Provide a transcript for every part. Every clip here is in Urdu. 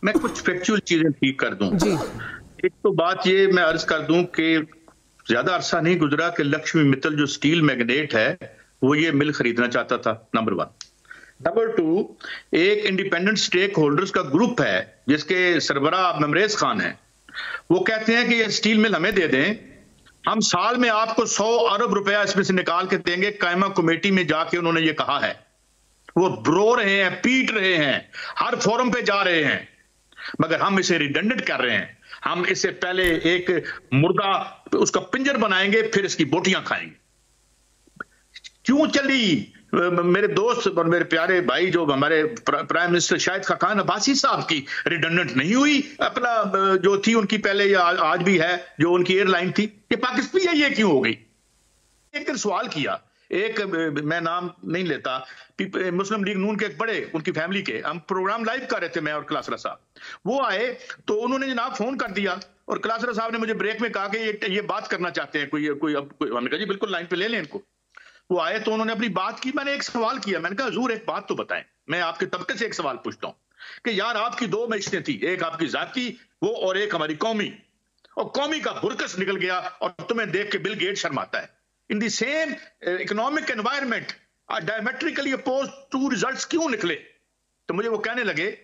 میں کچھ فیکچوئل چیزیں ٹھیک کر دوں جی ایک تو بات یہ میں عرض کر دوں کہ زیادہ عرصہ نہیں گزرا کہ لکشمی متل جو سٹیل میگنیٹ ہے وہ یہ مل خریدنا چاہتا تھا، نمبر 1۔ نمبر 2، ایک انڈیپینڈنٹ سٹیک ہولڈرز کا گروپ ہے جس کے سربراہ ممریز خان ہیں، وہ کہتے ہیں کہ یہ سٹیل مل ہمیں دے دیں، ہم سال میں آپ کو 100 ارب روپیہ اس میں سے نکال کے دیں گے۔ قائمہ کمیٹی میں جا کے انہوں نے یہ کہا ہے، وہ رو رہے ہیں، پیٹ رہے ہیں، ہر فورم پہ جا رہے ہیں، مگر ہم اسے ریڈنڈنٹ کر رہے ہیں۔ ہم اس سے پہلے ایک مردہ اس کا پنجر بنائیں گے، پھر اس کی بوٹیاں کھائیں گے۔ کیوں چلی؟ میرے دوست اور میرے پیارے بھائی جو ہمارے پرائم منسٹر شاہد خاقان عباسی صاحب کی ریڈنڈنٹ نہیں ہوئی اپنا جو تھی ان کی پہلے یا آج بھی ہے جو ان کی ایئر لائن تھی، یہ پاکستان یہ کیوں ہو گئی؟ ایک سوال کیا، ایک میں نام نہیں لیتا، مسلم لیگ نون کے ایک بڑے ان کی فیملی کے، ہم پروگرام لائیو کر رہے تھے میں اور کلاسرا صاحب، وہ آئے تو انہوں نے جناب فون کر دیا اور کلاسرا صاحب نے مجھے بریک میں کہا کہ یہ بات کرنا چاہتے ہیں کوئی ہم نے کہا جی بالکل لائن پہ لے لیں ان کو۔ وہ آئے تو انہوں نے اپنی بات کی، میں نے ایک سوال کیا، میں نے کہا حضور ایک بات تو بتائیں، میں آپ کے طبقے سے ایک سوال پوچھتا ہوں کہ یار آپ کی 2 معیشتیں تھی، ایک آپ کی ذاتی وہ اور ایک ہماری قومی، اور قومی کا برکس نکل گیا اور تمہیں دیکھ کے بل گیٹ شرماتا ہے۔ In the same economic environment diametrically oppose 2 results کیوں نکلے؟ تو مجھے وہ کہنے لگے،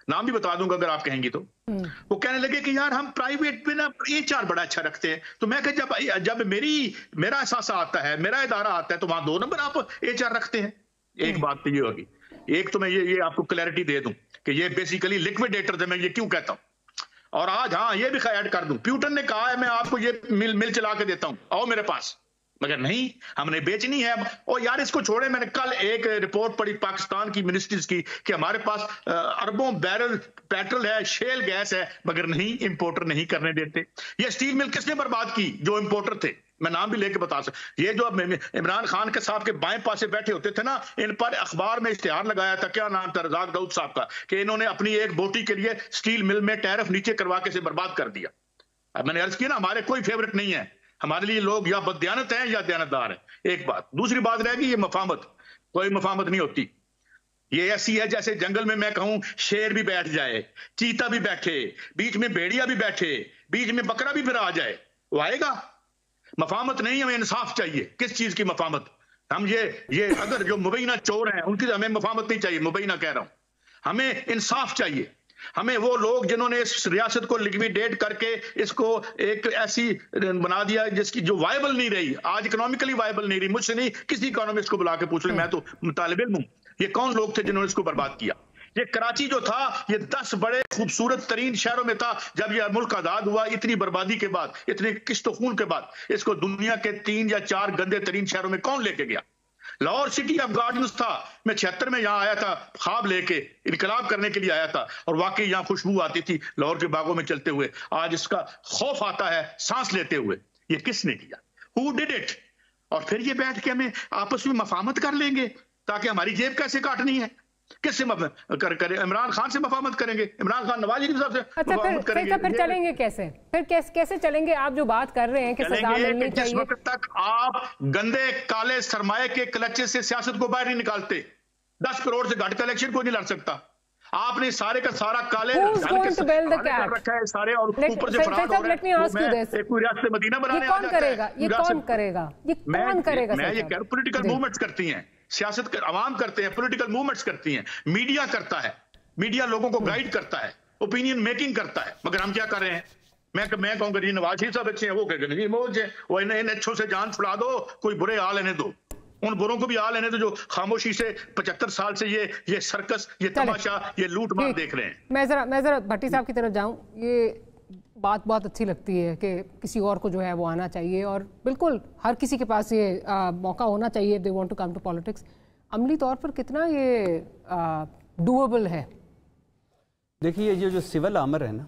نام بھی بتا دوں گا اگر آپ کہیں گی تو، وہ کہنے لگے کہ یار ہم پرائیویٹ میں نا HR بڑا اچھا رکھتے ہیں، تو میں کہ جب میرا احساسہ آتا ہے، میرا ادارہ آتا ہے تو وہاں 2 نمبر آپ HR رکھتے ہیں۔ ایک بات تو یہ ہوگی، ایک تو میں یہ آپ کو کلیئرٹی دے دوں کہ یہ بیسیکلی لیکویڈیٹر تھے، میں یہ کیوں کہتا ہوں، اور آج ہاں یہ بھی ایڈ کر دوں، پیوٹن نے کہا ہے میں آپ کو یہ مل چلا کے دیتا ہوں، آؤ میرے پاس، مگر نہیں، ہم نے بیچنی ہے۔ اور یار اس کو چھوڑے، میں نے کل ایک رپورٹ پڑھی پاکستان کی منسٹریز کی کہ ہمارے پاس اربوں بیرل پیٹرول ہے، شیل گیس ہے، مگر نہیں، امپورٹر نہیں کرنے دیتے۔ یہ سٹیل مل کس نے برباد کی؟ جو امپورٹر تھے، میں نام بھی لے کے بتا سکتا، یہ جو عمران خان کے صاحب کے بائیں پاسے بیٹھے ہوتے تھے نا، ان پر اخبار میں اشتہار لگایا تھا، کیا نام تھا، رزاق داؤد صاحب کا، کہ انہوں نے اپنی ایک بوٹی کے لیے سٹیل مل میں ٹیرف نیچے کروا کے اسے برباد کر دیا۔ اب میں نے عرض کیا نا، ہمارے کوئی فیورٹ نہیں ہے، ہمارے لیے لوگ یا بددیانت ہیں یا دیانتدار ہیں۔ ایک بات، دوسری بات رہ گی یہ مفاہمت، کوئی مفاہمت نہیں ہوتی، یہ ایسی ہے جیسے جنگل میں کہوں شیر بھی بیٹھ جائے، چیتا بھی بیٹھے، بیچ میں بھیڑیا بھی بیٹھے، بیچ میں بکرا بھی پھر آ جائے، وہ آئے گا؟ مفاہمت نہیں، ہمیں انصاف چاہیے۔ کس چیز کی مفاہمت؟ ہم یہ اگر جو مبینہ چور ہیں ان کی ہمیں مفاہمت نہیں چاہیے، مبینہ کہہ رہا ہوں، ہمیں انصاف چاہیے۔ ہمیں وہ لوگ جنہوں نے اس ریاست کو لیکویڈیٹ کر کے اس کو ایک ایسی بنا دیا جس کی جو وائبل نہیں رہی، آج اکنامکلی وائبل نہیں رہی، مجھ سے نہیں، کسی اکانومسٹ کو بلا کے پوچھ لیں، میں تو طالب علم ہوں، یہ کون لوگ تھے جنہوں نے اس کو برباد کیا؟ یہ کراچی جو تھا یہ 10 بڑے خوبصورت ترین شہروں میں تھا، جب یہ ملک آزاد ہوا اتنی بربادی کے بعد، اتنے کشت و خون کے بعد، اس کو دنیا کے 3 یا 4 گندے ترین شہروں میں کون لے کے گیا؟ لاہور سٹی آف گارڈنز تھا، میں 76 میں یہاں آیا تھا خواب لے کے، انقلاب کرنے کے لیے آیا تھا، اور واقعی یہاں خوشبو آتی تھی لاہور کے باغوں میں چلتے ہوئے، آج اس کا خوف آتا ہے سانس لیتے ہوئے۔ یہ کس نے کیا؟ Who did it؟ اور پھر یہ بیٹھ کے ہمیں آپس میں مفاہمت کر لیں گے تاکہ ہماری جیب کیسے کاٹنی ہے؟ کس سے کریں؟ عمران خان سے مفاہمت کریں گے، عمران خان نواز شریف صاحب سے مفاہمت کریں گے، پھر چلیں گے کیسے؟ پھر کیسے چلیں گے؟ آپ جو بات کر رہے ہیں کہ سزا ملنی چاہیے، جس وقت تک آپ گندے کالے سرمایہ کے کلچے سے سیاست کو باہر نہیں نکالتے، 10 کروڑ سے گھٹ کا الیکشن کوئی نہیں لڑ سکتا۔ آپ نے سارے کا سارا کالے رکھا ہے سارے، اور اوپر سے فرار ہو رہے ہیں، کوئی ریاست مدینہ بنانے آ جاتا ہے۔ یہ کون کرے گا؟ میں یہ کہہ رہا ہوں، پولیٹیکل موومنٹس کرتی ہیں، سیاست عوام کرتے ہیں، پولیٹیکل موومنٹس کرتی ہیں، میڈیا کرتا ہے، میڈیا لوگوں کو گائیڈ کرتا ہے، اوپینین میکنگ کرتا ہے، مگر ہم کیا کر رہے ہیں؟ میں کہوں گا جی نواز شریف صاحب اچھے ہیں، وہ کہتے ہیں وہ ان اچھوں سے جان چھڑا دو، کوئی برے حال لینے دو، ان بروں کو بھی حال لینے دو جو خاموشی سے 75 سال سے یہ سرکس، یہ تماشا، یہ لوٹ مار دیکھ رہے ہیں۔ میں ذرا بھٹی صاحب کی طرف جاؤں، یہ بات بہت اچھی لگتی ہے کہ کسی اور کو جو ہے وہ آنا چاہیے، اور بالکل ہر کسی کے پاس یہ موقع ہونا چاہیے they want to come to politics۔ عملی طور پر کتنا یہ ڈویبل ہے؟ دیکھیے یہ جو سول آمر ہے نا،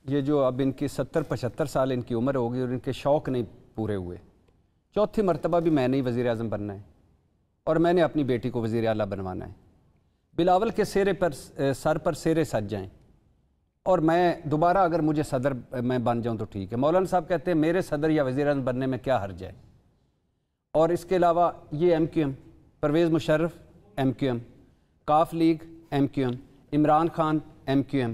یہ جو اب ان کی 70-75 سال ان کی عمر ہوگی اور ان کے شوق نہیں پورے ہوئے، 4تھی مرتبہ بھی میں نے ہی وزیر اعظم بننا ہے اور میں نے اپنی بیٹی کو وزیر اعلیٰ بنوانا ہے، بلاول کے سر پر سیرے سج جائیں، اور میں دوبارہ اگر مجھے صدر میں بن جاؤں تو ٹھیک ہے۔ مولانا صاحب کہتے ہیں میرے صدر یا وزیر اعظم بننے میں کیا حرج ہے؟ اور اس کے علاوہ یہ MQM، پرویز مشرف MQM، کاف league MQM، Imran Khan MQM،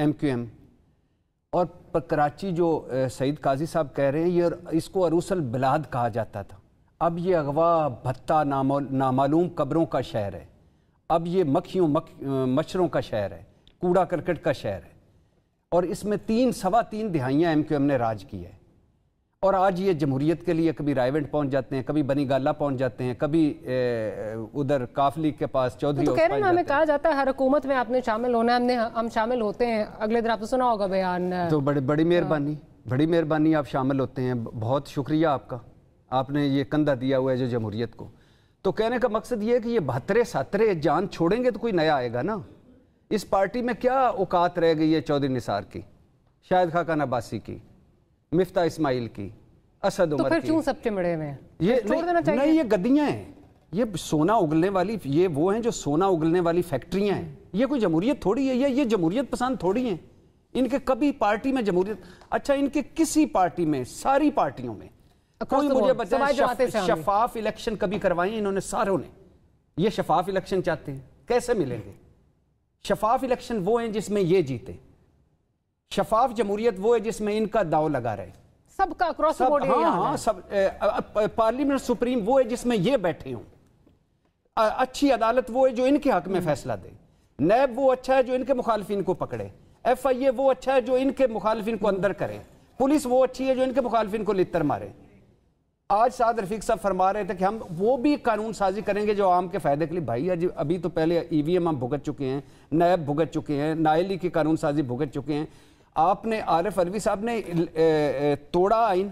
MQM, اور کراچی جو سعید قاضی صاحب کہہ رہے ہیں یہ اس کو عروس البلاد کہا جاتا تھا، اب یہ اغوا بھتہ نامعلوم قبروں کا شہر ہے، اب یہ مکھیوں مچھروں کا شہر ہے، کوڑا کرکٹ کا شہر ہے، اور اس میں 3 دہائیاں MQM نے راج کی ہے، اور آج یہ جمہوریت کے لیے کبھی رائیونٹ پہنچ جاتے ہیں، کبھی بنی گالہ پہنچ جاتے ہیں، کبھی ادھر کاف لیگ کے پاس چودھری تو کہہ رہے ہیں ہمیں کہا جاتا ہے ہر حکومت میں آپ نے شامل ہونا ہے، ہم شامل ہوتے ہیں، اگلے دن آپ نے سنا ہوگا بیان، تو بڑی مہربانی آپ شامل ہوتے ہیں، بہت شکریہ آپ کا، آپ نے یہ کندھا دیا ہوا ہے جو جمہوریت کو۔ تو کہنے کا مقصد یہ ہے کہ یہ 72 جان چھوڑیں گے تو کوئی نیا آئے گا نا۔ اس پارٹی میں کیا اوقات رہ گئی ہے چودھری نثار کی، شاہد خاقان عباسی کی، مفتاح اسماعیل کی، اسد عمر کی، تو پھر کیوں سب چمڑے میں یہ نہیں، یہ گدیاں ہیں، یہ سونا اگلنے والی، یہ وہ ہیں جو سونا اگلنے والی فیکٹریاں ہیں، یہ کوئی جمہوریت تھوڑی ہے، یہ جمہوریت پسند تھوڑی ہیں، ان کے کبھی پارٹی میں جمہوریت، اچھا ان کے کسی پارٹی میں، ساری پارٹیوں میں کوئی مجھے بتائیں شفاف الیکشن کبھی کروائیں انہوں نے ساروں نے؟ یہ شفاف الیکشن چاہتے ہیں، کیسے ملیں گے؟ شفاف الیکشن وہ ہیں جس میں یہ جیتے، شفاف جمہوریت وہ ہے جس میں ان کا داؤ لگا رہے، سب کا کراس بورڈ، ہاں سب، پارلیمنٹ سپریم وہ ہے جس میں یہ بیٹھے ہوں، اچھی عدالت وہ ہے جو ان کے حق میں فیصلہ دے، نیب وہ اچھا ہے جو ان کے مخالفین کو پکڑے، FIA وہ اچھا ہے جو ان کے مخالفین کو اندر کرے، پولیس وہ اچھی ہے جو ان کے مخالفین کو لتر مارے۔ آج سعد رفیق صاحب فرما رہے تھے کہ ہم وہ بھی قانون سازی کریں گے جو عام کے فائدے کے لیے، بھائی ابھی تو پہلے EVM ہم بھگت چکے ہیں، نیب بھگت چکے ہیں، نائلی کی قانون سازی بھگت چکے ہیں، آپ نے عارف علوی صاحب نے توڑا آئین،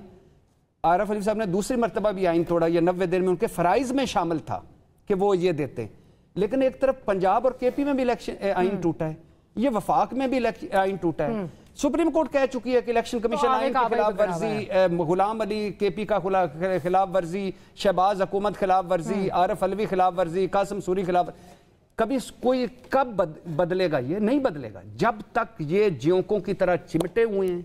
عارف علوی صاحب نے دوسری مرتبہ بھی آئین توڑا، یہ 90 دن میں ان کے فرائض میں شامل تھا کہ وہ یہ دیتے، لیکن ایک طرف پنجاب اور KP میں بھی الیکشن آئین ٹوٹا ہے، یہ وفاق میں بھی آئین ٹوٹا ہے، سپریم کورٹ کہہ چکی ہے کہ الیکشن کمیشن آئین کی خلاف ورزی، غلام علی KP کا خلاف ورزی، شہباز حکومت خلاف ورزی، عارف علوی خلاف ورزی، قاسم سوری خلاف، کبھی کوئی کب بدلے گا؟ یہ نہیں بدلے گا جب تک یہ جیونکوں کی طرح چمٹے ہوئے ہیں،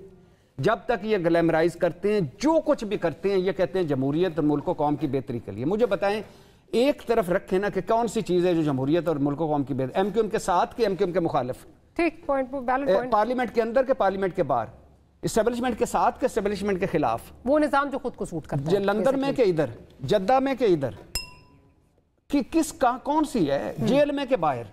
جب تک یہ گلیمرائز کرتے ہیں، جو کچھ بھی کرتے ہیں یہ کہتے ہیں جمہوریت اور ملک و قوم کی بہتری کے لیے۔ مجھے بتائیں ایک طرف رکھیں نا کہ کون سی چیز ہے جو جمہوریت اور ملک و قوم کی بہتری، MQM کے ساتھ کہ MQM کے مخالف، ٹھیک پوائنٹ، پارلیمنٹ کے اندر کے پارلیمنٹ کے باہر، اسٹیبلشمنٹ کے ساتھ کے اسٹیبلشمنٹ کے خلاف، وہ نظام جو خود کو سوٹ کرتا ہے، لندن میں کہ ادھر، جدہ میں کہ ادھر، کہ کس کون سی ہے، جیل میں کہ باہر،